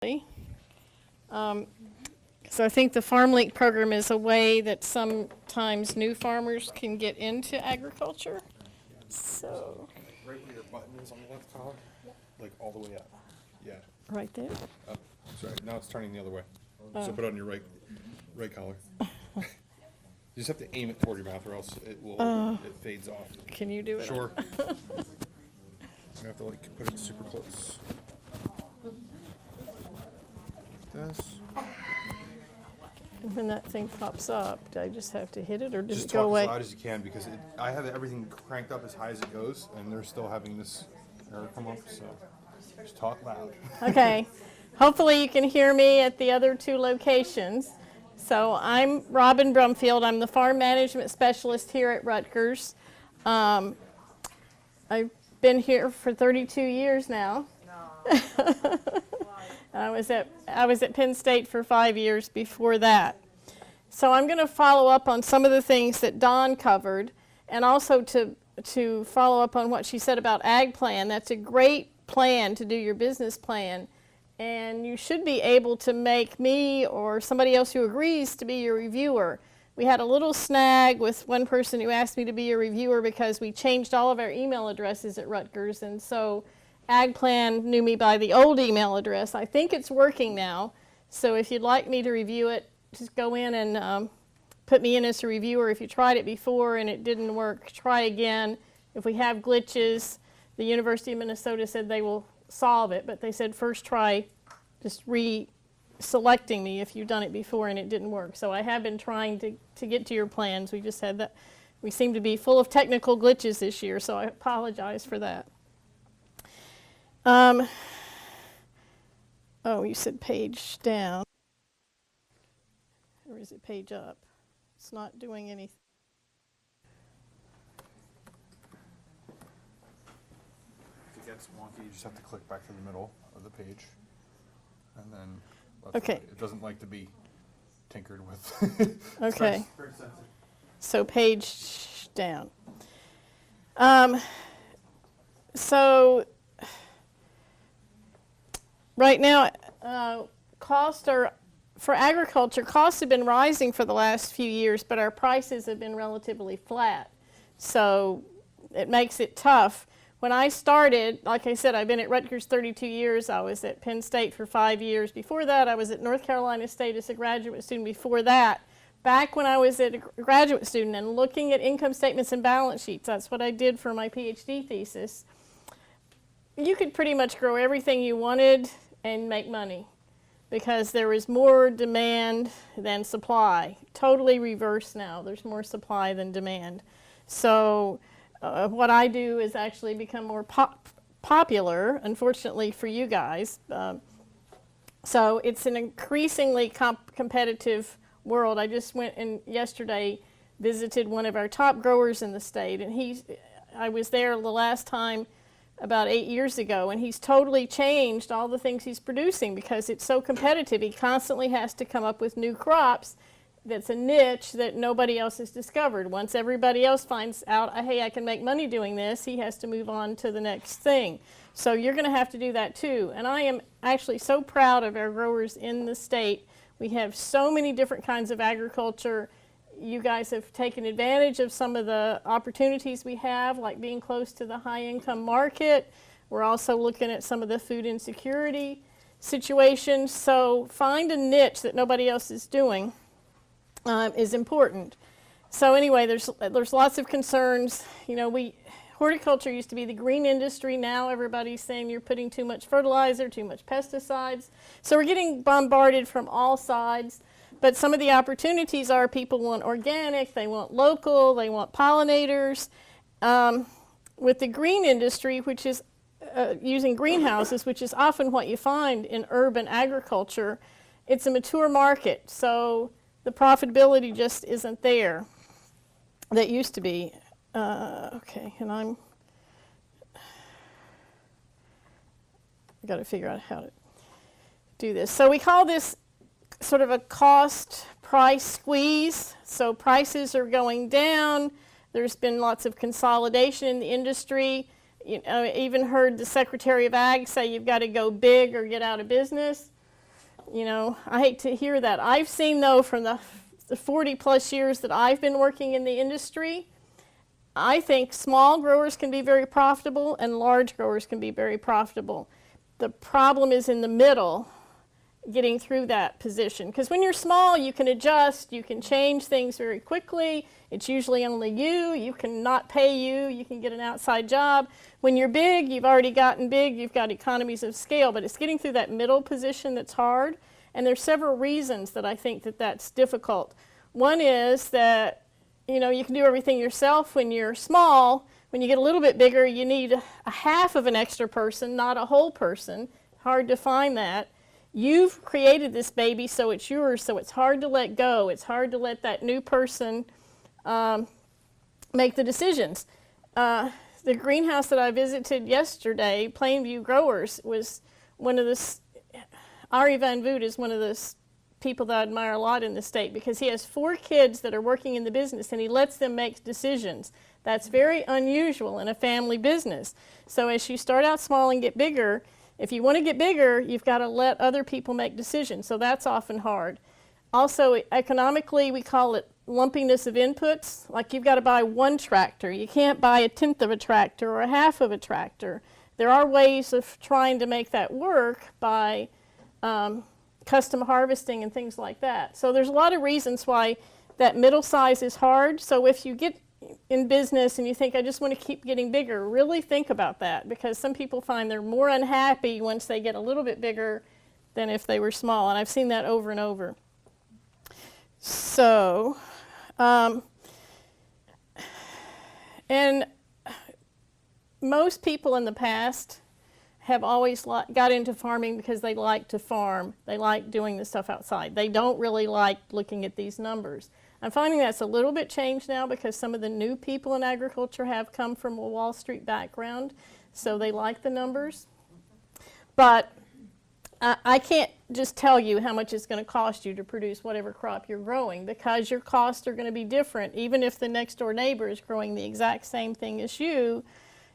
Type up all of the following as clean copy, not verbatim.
So I think the Farm Link program is a way that sometimes new farmers can get into agriculture. So Right where your button is on the left collar, like all the way up. Yeah. right there. Up. Sorry. Now it's turning the other way. So put it on your right collar. You just have to aim it toward your mouth, or else it fades off. Can you do it? Sure. You have to like put it super close. This. When that thing pops up, do I just have to hit it, or does Just it go talk away? as loud as you can, because I have everything cranked up as high as it goes, and they're still having this error come up. So just talk loud. Okay. Hopefully you can hear me at the other two locations. So I'm Robin Brumfield. I'm the farm management specialist here at Rutgers. I've been here for 32 years now. I was at Penn State for 5 years before that. So I'm going to follow up on some of the things that Dawn covered, and also to follow up on what she said about Ag Plan. That's a great plan to do your business plan, and you should be able to make me or somebody else who agrees to be your reviewer. We had a little snag with one person who asked me to be a reviewer because we changed all of our email addresses at Rutgers, and so Ag Plan knew me by the old email address. I think it's working now, so if you'd like me to review it, just go in and put me in as a reviewer. If you tried it before and it didn't work, try again. If we have glitches, the University of Minnesota said they will solve it, but they said first try just selecting me if you've done it before and it didn't work. So I have been trying to get to your plans. We just had that. We seem to be full of technical glitches this year, so I apologize for that. Oh, you said page down. Or is it page up? It's not doing anything. If it gets wonky, you just have to click back to the middle of the page, and then Okay. It doesn't like to be tinkered with. Okay. Very sensitive. So page down. So right now, for agriculture, costs have been rising for the last few years, but our prices have been relatively flat. So it makes it tough. When I started, like I said, I've been at Rutgers 32 years. I was at Penn State for 5 years. Before that, I was at North Carolina State as a graduate student. Before that, back when I was a graduate student and looking at income statements and balance sheets, that's what I did for my PhD thesis, you could pretty much grow everything you wanted and make money because there was more demand than supply. Totally reversed now. There's more supply than demand. So what I do is actually become more popular, unfortunately for you guys. So it's an increasingly competitive world. I just went and yesterday visited one of our top growers in the state, and I was there the last time about 8 years ago, and he's totally changed all the things he's producing because it's so competitive. He constantly has to come up with new crops. That's a niche that nobody else has discovered. Once everybody else finds out, hey, I can make money doing this, he has to move on to the next thing. So you're going to have to do that too. And I am actually so proud of our growers in the state. We have so many different kinds of agriculture. You guys have taken advantage of some of the opportunities we have, like being close to the high-income market. We're also looking at some of the food insecurity situations. So find a niche that nobody else is doing is important. So anyway, there's lots of concerns. You know, horticulture used to be the green industry. Now everybody's saying you're putting too much fertilizer, too much pesticides. So we're getting bombarded from all sides. But some of the opportunities are people want organic, they want local, they want pollinators. With the green industry, which is using greenhouses, which is often what you find in urban agriculture, it's a mature market. So the profitability just isn't there that used to be. Okay, and I've got to figure out how to do this. So we call this sort of a cost price squeeze. So prices are going down. There's been lots of consolidation in the industry. I even heard the Secretary of Ag say you've got to go big or get out of business. You know, I hate to hear that. I've seen, though, from the 40 plus years that I've been working in the industry, I think small growers can be very profitable and large growers can be very profitable. The problem is in the middle, getting through that position. Because when you're small, you can adjust, you can change things very quickly. It's usually only you can not pay you can get an outside job. When you're big, you've already gotten big, you've got economies of scale, but it's getting through that middle position that's hard. And there's several reasons that I think that that's difficult. One is that, you know, you can do everything yourself when you're small. When you get a little bit bigger, you need a half of an extra person, not a whole person. Hard to find that. You've created this baby, so it's yours, so it's hard to let go. It's hard to let that new person make the decisions. The greenhouse that I visited yesterday, Plainview Growers, was one of the, Ari Van Voot is one of the people that I admire a lot in the state because he has 4 kids that are working in the business and he lets them make decisions. That's very unusual in a family business. So as you start out small and get bigger, if you want to get bigger, you've got to let other people make decisions. So that's often hard. Also, economically, we call it lumpiness of inputs. Like you've got to buy 1 tractor. You can't buy 1/10 of a tractor or 1/2 of a tractor. There are ways of trying to make that work by custom harvesting and things like that. So there's a lot of reasons why that middle size is hard. So if you get in business and you think, I just want to keep getting bigger, really think about that because some people find they're more unhappy once they get a little bit bigger than if they were small. And I've seen that over and over. So, and most people in the past have always got into farming because they like to farm. They like doing the stuff outside. They don't really like looking at these numbers. I'm finding that's a little bit changed now because some of the new people in agriculture have come from a Wall Street background, so they like the numbers. But I can't just tell you how much it's going to cost you to produce whatever crop you're growing because your costs are going to be different. Even if the next door neighbor is growing the exact same thing as you,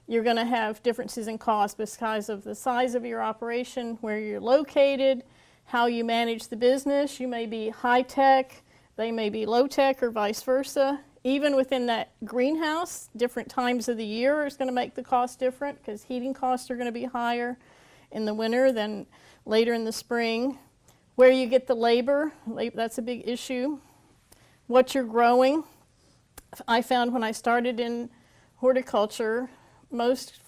you're going to have differences in cost because of the size of your operation, where you're located, how you manage the business. You may be high-tech, they may be low-tech, or vice versa. Even within that greenhouse, different times of the year is going to make the cost different because heating costs are going to be higher in the winter than later in the spring. Where you get the labor, that's a big issue. What you're growing. I found when I started in horticulture, most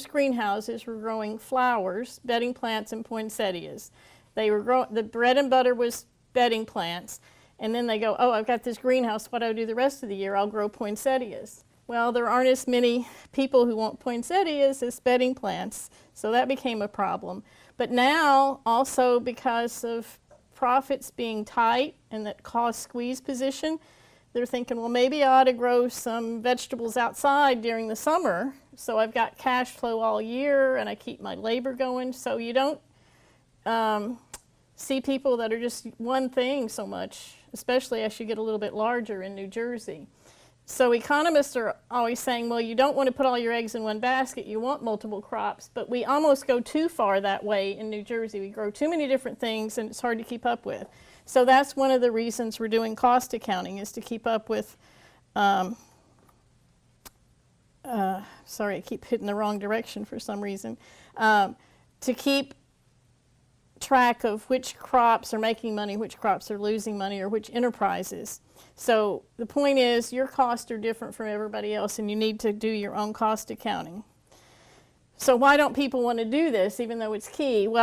greenhouses were growing flowers, bedding plants, and poinsettias. They were the bread and butter was bedding plants, and then they go, oh, I've got this greenhouse, what do I do the rest of the year? I'll grow poinsettias. Well, there aren't as many people who want poinsettias as bedding plants, so that became a problem. But now, also because of profits being tight and that cost squeeze position, they're thinking, well, maybe I ought to grow some vegetables outside during the summer, so I've got cash flow all year and I keep my labor going. So you don't see people that are just one thing so much, especially as you get a little bit larger in New Jersey. So economists are always saying, well, you don't want to put all your eggs in one basket, you want multiple crops, but we almost go too far that way in New Jersey. We grow too many different things and it's hard to keep up with. So that's one of the reasons we're doing cost accounting, is to keep up with, sorry, I keep hitting the wrong direction for some reason, to keep track of which crops are making money, which crops are losing money, or which enterprises. So the point is your costs are different from everybody else and you need to do your own cost accounting. So why don't people want to do this even though it's key? Well,